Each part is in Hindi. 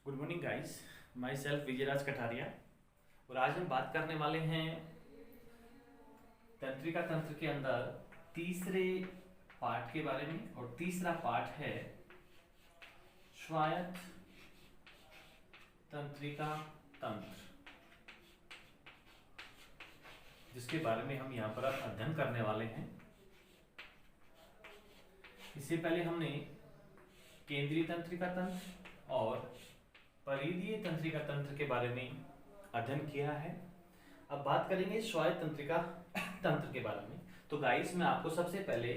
Good morning guys. Myself Vijayraj Kathariya और आज हम बात करने वाले हैं तंत्रिका तंत्र के अंदर तीसरे पार्ट के बारे में। और तीसरा पार्ट है स्वायत्त तंत्रिका तंत्र, जिसके बारे में हम यहाँ पर अब अध्ययन करने वाले हैं। इससे पहले हमने केंद्रीय तंत्रिका तंत्र और परिधीय तंत्रिका तंत्र के बारे में अध्ययन किया है। अब बात करेंगे स्वायत्त तंत्रिका तंत्र के बारे में। तो गाइस, मैं आपको सबसे पहले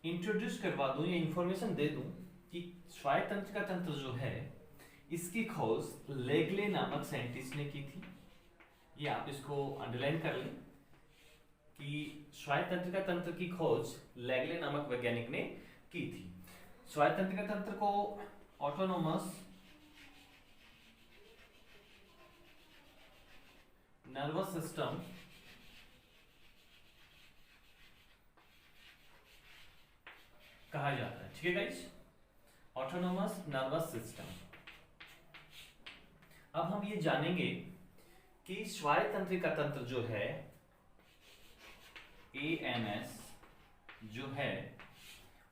इंट्रोड्यूस करवा दूं या इंफॉर्मेशन दे दूं कि स्वायत्त तंत्रिका तंत्र जो है इसकी खोज लेगले नामक साइंटिस्ट ने की थी। ये आप इसको अंडरलाइन कर लें कि स्वायत्त तंत्रिका तंत्र की खोज लेगले नामक वैज्ञानिक ने की थी। स्वायत्त तंत्रिका तंत्र को ऑटोनोमस नर्वस सिस्टम कहा जाता है। ठीक है गाइस, ऑटोनोमस नर्वस सिस्टम। अब हम ये जानेंगे कि स्वायत्त तंत्रिका तंत्र जो है एएनएस जो है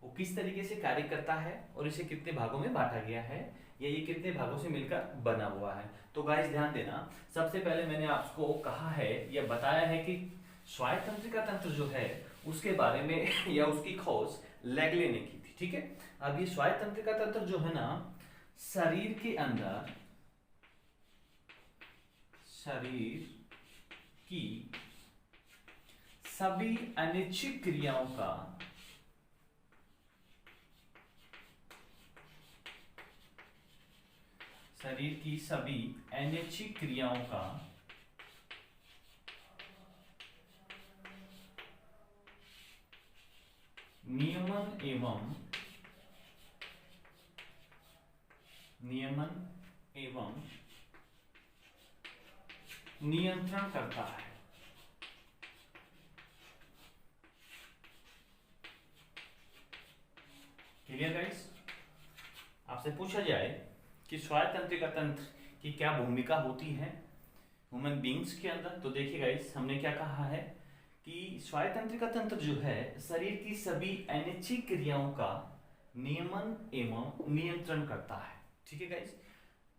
वो किस तरीके से कार्य करता है और इसे कितने भागों में बांटा गया है या ये कितने भागों से मिलकर बना हुआ है। तो गाइस ध्यान देना, सबसे पहले मैंने आपको कहा है या बताया है कि स्वायत्त तंत्रिका तंत्र जो है उसके बारे में या उसकी खोज लेगले ने की थी। ठीक है, अब ये स्वायत्त तंत्रिका तंत्र जो है ना, शरीर के अंदर शरीर की सभी अनैच्छिक क्रियाओं का शरीर की सभी अनैच्छिक क्रियाओं का नियमन एवं नियंत्रण करता है। Clear guys? आपसे पूछा जाए कि स्वायत्त तंत्रिका तंत्र की क्या भूमिका होती है ह्यूमन बींग्स के अंदर, तो देखिए गाइस, हमने क्या कहा है कि स्वायत्त तंत्रिका तंत्र जो है शरीर की सभी अनैच्छिक क्रियाओं का नियमन एवं नियंत्रण करता है। ठीक है गाइस,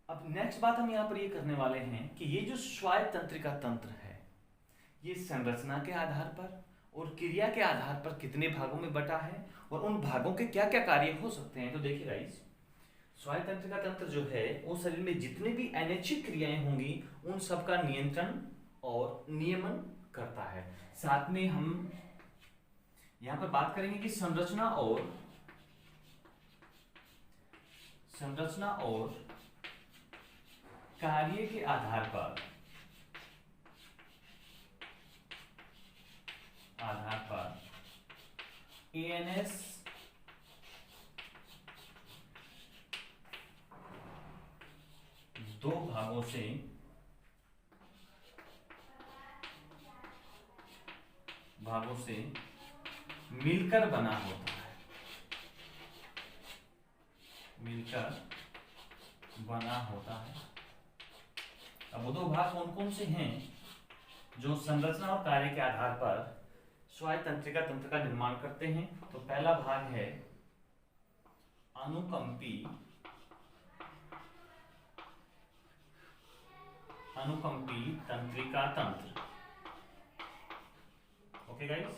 अब नेक्स्ट बात हम यहाँ पर ये करने वाले हैं कि ये जो स्वायत्त तंत्रिका तंत्र है ये संरचना के आधार पर और क्रिया के आधार पर कितने भागों में बटा है और उन भागों के क्या क्या कार्य हो सकते हैं। तो देखिए गाइस, स्वायत्त तंत्रिका तंत्र जो है वो शरीर में जितने भी अनैच्छिक क्रियाएं होंगी उन सब का नियंत्रण और नियमन करता है। साथ में हम यहां पर बात करेंगे कि संरचना और कार्य के आधार पर एएनएस दो भागों से मिलकर बना होता है। अब वो दो भाग कौन कौन से हैं जो संरचना और कार्य के आधार पर स्वायत्त तंत्रिका तंत्र का निर्माण करते हैं। तो पहला भाग है अनुकंपी तंत्रिका तंत्र। ओके गाइस,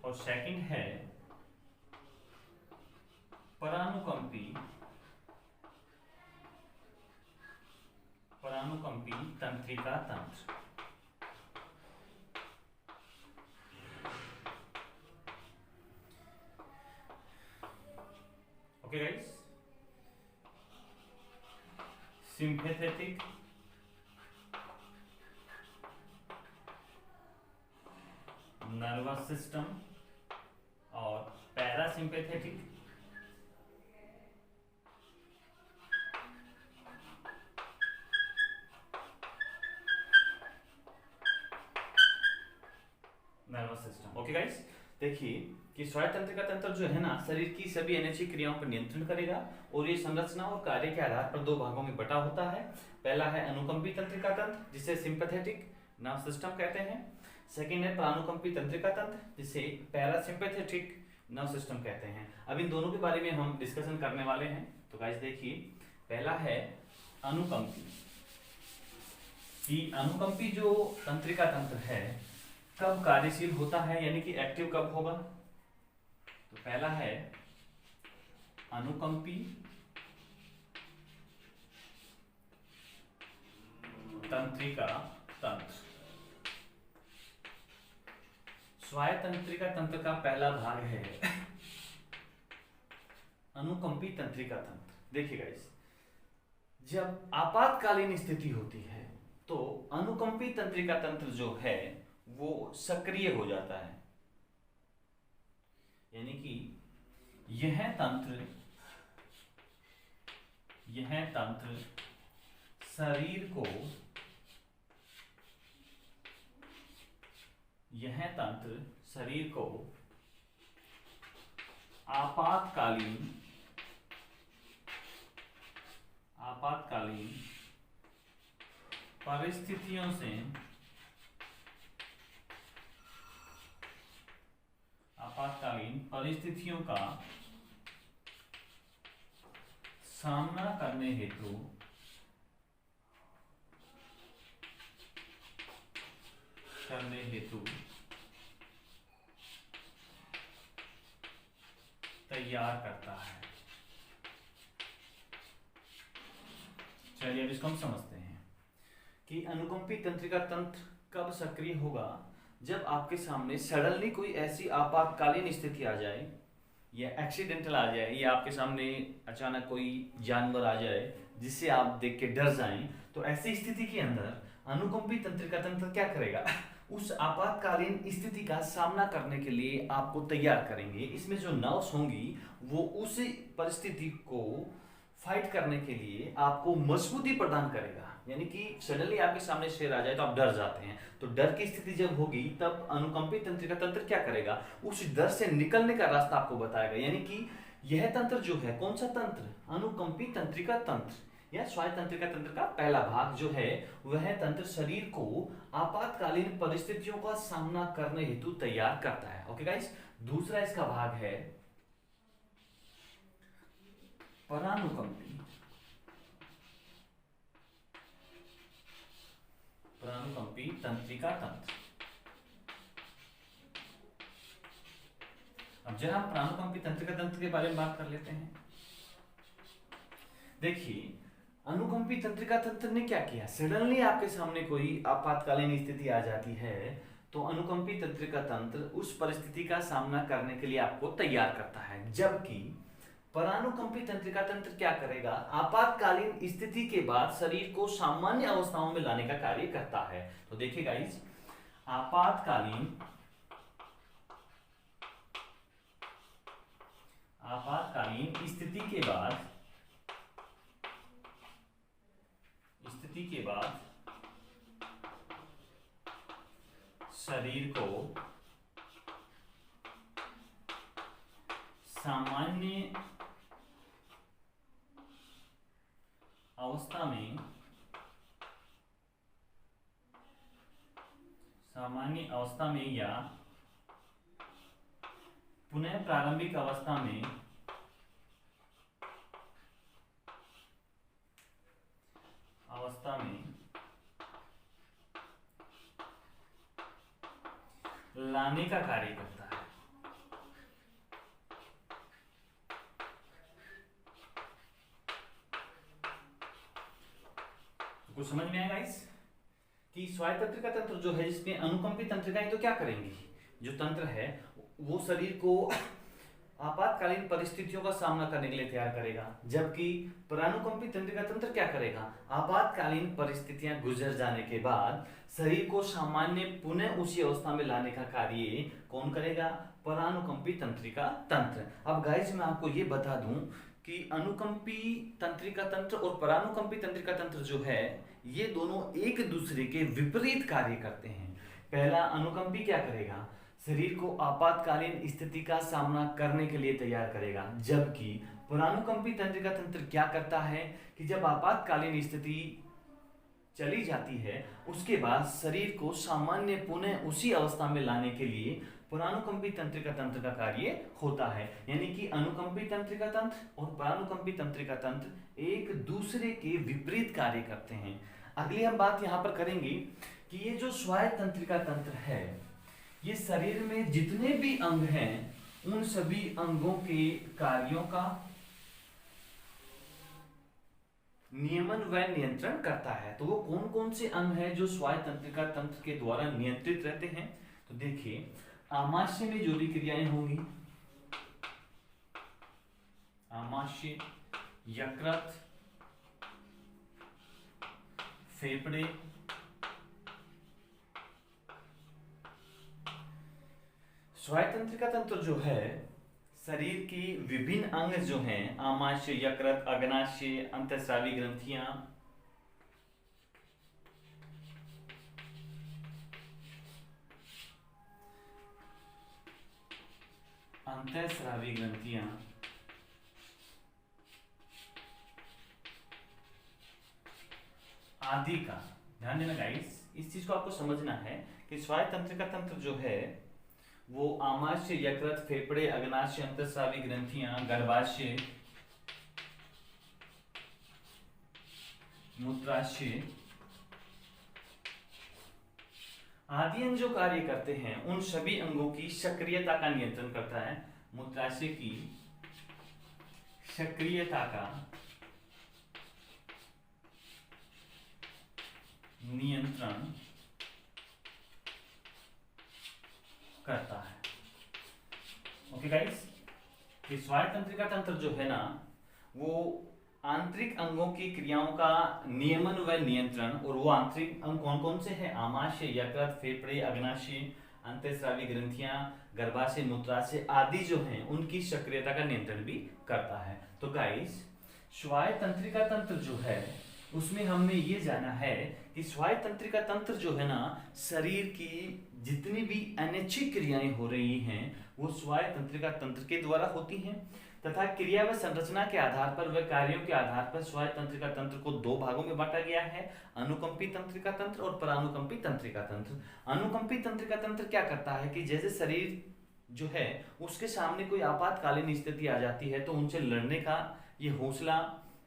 और सेकंड है परानुकंपी तंत्रिका तंत्र। Okay guys, sympathetic nervous system और parasympathetic nervous system. Okay guys, देखिए कि स्वायत्त तंत्रिका तंत्र जो है ना, शरीर की सभी अनैच्छिक क्रियाओं पर नियंत्रण करेगा और ये संरचना और कार्य के आधार पर दो भागों में बटा होता है। पहला है अनुकंपी तंत्रिका तंत्र, जिसे सिंपैथेटिक नर्व सिस्टम कहते हैं। सेकेंड है प्रानुकंपी तंत्रिका तंत्र, जिसे पैरासिम्पैथेटिक नर्व सिस्टम कहते हैं। अब इन दोनों के बारे में हम डिस्कशन करने वाले हैं। तो गाइस देखिए, पहला है अनुकंपी। कि अनुकंपी जो तंत्रिका तंत्र है कब कार्यशील होता है, यानी कि एक्टिव कब होगा। तो पहला है अनुकंपी तंत्रिका तंत्र। स्वायत्त तंत्रिका तंत्र का पहला भाग है अनुकंपी तंत्रिका तंत्र। देखिए गाइस, जब आपातकालीन स्थिति होती है तो अनुकंपी तंत्रिका तंत्र जो है वो सक्रिय हो जाता है, यानी कि यह तंत्र शरीर को आपातकालीन परिस्थितियों का सामना करने हेतु तैयार करता है। चलिए अब इसको हम समझते हैं कि अनुकंपी तंत्रिका तंत्र कब सक्रिय होगा। जब आपके सामने सडनली कोई ऐसी आपातकालीन स्थिति आ जाए या एक्सीडेंटल आ जाए या आपके सामने अचानक कोई जानवर आ जाए जिससे आप देख के डर जाएं, तो ऐसी स्थिति के अंदर अनुकंपी तंत्रिका तंत्र क्या करेगा, उस आपातकालीन स्थिति का सामना करने के लिए आपको तैयार करेंगे। इसमें जो नर्व्स होंगी वो उस परिस्थिति को फाइट करने के लिए आपको मजबूती प्रदान करेगा। यानी कि सडनली आपके सामने शेर आ जाए तो आप डर जाते हैं, तो डर की स्थिति जब होगी तब अनुकंपी तंत्रिका तंत्र क्या करेगा, उस डर से निकलने का रास्ता आपको बताएगा। यानी कि यह तंत्र जो है, कौन सा तंत्र, अनुकंपी तंत्रिका तंत्र या स्वायत्त तंत्रिका तंत्र का पहला भाग जो है वह तंत्र शरीर को आपातकालीन परिस्थितियों का सामना करने हेतु तैयार करता है। ओके गाइस, दूसरा इसका भाग है प्रानुकंपी तंत्रिका तंत्र। अब जरा हम प्रानुकंपी तंत्रिका तंत्र के बारे में बात कर लेते हैं। देखिए, अनुकंपी तंत्रिका तंत्र ने क्या किया, सडनली आपके सामने कोई आपातकालीन स्थिति आ जाती है तो अनुकंपी तंत्रिका तंत्र उस परिस्थिति का सामना करने के लिए आपको तैयार करता है। जबकि परानुकंपी तंत्रिका तंत्र क्या करेगा, आपातकालीन स्थिति के बाद शरीर को सामान्य अवस्थाओं में लाने का कार्य करता है। तो देखिए गाइस, आपातकालीन स्थिति के बाद शरीर को सामान्य अवस्था में या पुनः प्रारंभिक अवस्था में लाने का कार्य करता है। कुछ समझ में आएगा इस कि स्वायत्त तंत्रिका तंत्र जो है जिसमें अनुकंपी तंत्रिकाएं तो क्या करेंगी, जो तंत्र है वो शरीर को आपातकालीन परिस्थितियों का सामना करने के लिए तैयार करेगा। जबकि परानुकंपी तंत्रिका तंत्र क्या करेगा, आपातकालीन परिस्थितियां गुजर जाने के बाद शरीर को सामान्य पुनः उसी अवस्था में लाने का कार्य कौन करेगा, परानुकंपी तंत्रिका तंत्र। अब गाइस मैं आपको ये बता दूं कि अनुकंपी तंत्रिका तंत्र और परानुकंपी तंत्रिका तंत्र जो है ये दोनों एक दूसरे के विपरीत कार्य करते हैं। पहला अनुकंपी क्या करेगा, शरीर को आपातकालीन स्थिति का सामना करने के लिए तैयार करेगा। जबकि पुरानुकंपी तंत्रिका तंत्र क्या करता है कि जब आपातकालीन स्थिति चली जाती है उसके बाद शरीर को सामान्य पुनः उसी अवस्था में लाने के लिए पुरानुकंपी तंत्रिका तंत्र का कार्य होता है। यानी कि अनुकंपी तंत्रिका तंत्र और परानुकंपी तंत्रिका तंत्र एक दूसरे के विपरीत कार्य करते हैं। अगली हम बात यहाँ पर करेंगे कि ये जो स्वायत्त तंत्रिका तंत्र है ये शरीर में जितने भी अंग हैं उन सभी अंगों के कार्यों का नियमन व नियंत्रण करता है। तो वो कौन कौन से अंग हैं जो स्वायत्त तंत्रिका तंत्र के द्वारा नियंत्रित रहते हैं? तो देखिए, आमाशय में जो भी क्रियाएं होंगी, आमाशय, यकृत, फेफड़े, स्वायत्त तंत्रिका तंत्र जो है शरीर की विभिन्न अंग जो हैं, आमाशय, यकृत, अग्नाशय, अंतःस्रावी ग्रंथियां, अंतःस्रावी ग्रंथियां, आदि का ध्यान देना गाइस। इस चीज को आपको समझना है कि स्वायत्त तंत्रिका तंत्र जो है वो आमाशय, यकृत, फेफड़े, अग्नाशय, अंतःस्रावी ग्रंथियां, गर्भाशय, मूत्राशय आदि अंग जो कार्य करते हैं उन सभी अंगों की सक्रियता का नियंत्रण करता है। मूत्राशय की सक्रियता का नियंत्रण करता है। ओके गाइस, कि स्वायत्त तंत्रिका तंत्र जो है ना वो आंतरिक अंगों की क्रियाओं का नियमन व नियंत्रण, और वो आंतरिक अंग कौन कौन से हैं? आमाशय, यकृत, फेफड़े, अग्नाशय, अंतःस्रावी ग्रंथियां, गर्भाशय, मूत्राशय आदि जो हैं उनकी सक्रियता का नियंत्रण भी करता है। तो गाइस, स्वायत्त तंत्रिका तंत्र जो है उसमें हमने ये जाना है कि स्वायत्त तंत्रिका तंत्र जो है ना शरीर की जितनी भी अनैच्छिक क्रियाएं हो रही हैं वो स्वायत्त तंत्रिका तंत्र के द्वारा होती हैं, तथा क्रिया व संरचना के आधार पर व कार्यों के आधार पर स्वायत्त तंत्रिका तंत्र को दो भागों में बांटा गया है, अनुकंपी तंत्रिका तंत्र और परानुकंपी तंत्रिका तंत्र। अनुकंपी तंत्रिका तंत्र क्या करता है कि जैसे शरीर जो है उसके सामने कोई आपातकालीन स्थिति आ जाती है तो उनसे लड़ने का ये हौसला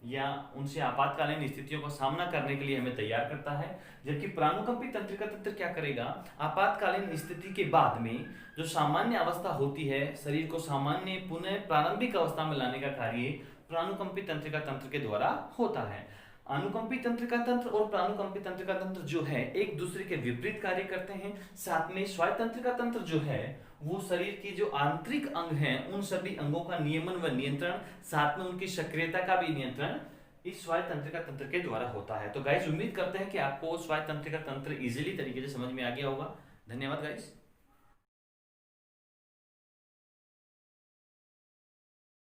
या उनसे आपातकालीन स्थितियों का सामना करने के लिए हमें तैयार करता है। जबकि परानुकंपी तंत्रिका तंत्र क्या करेगा? आपातकालीन स्थिति के बाद में जो सामान्य अवस्था होती है शरीर को सामान्य पुनः प्रारंभिक अवस्था में लाने का कार्य परानुकंपी तंत्रिका तंत्र के द्वारा होता है। अनुकंपी तंत्रिका तंत्र और परानुकंपी तंत्रिका तंत्र जो है एक दूसरे के विपरीत कार्य करते हैं। साथ में स्वायत्त तंत्रिका तंत्र जो है वो शरीर की जो आंतरिक अंग हैं उन सभी अंगों का नियमन व नियंत्रण, साथ में उनकी सक्रियता का भी नियंत्रण इस स्वायत्त तंत्रिका तंत्र के द्वारा होता है। तो गाइस, उम्मीद करते हैं कि आपको स्वायत्त तंत्रिका तंत्र इजीली तरीके से समझ में आ गया होगा। धन्यवाद गाइस।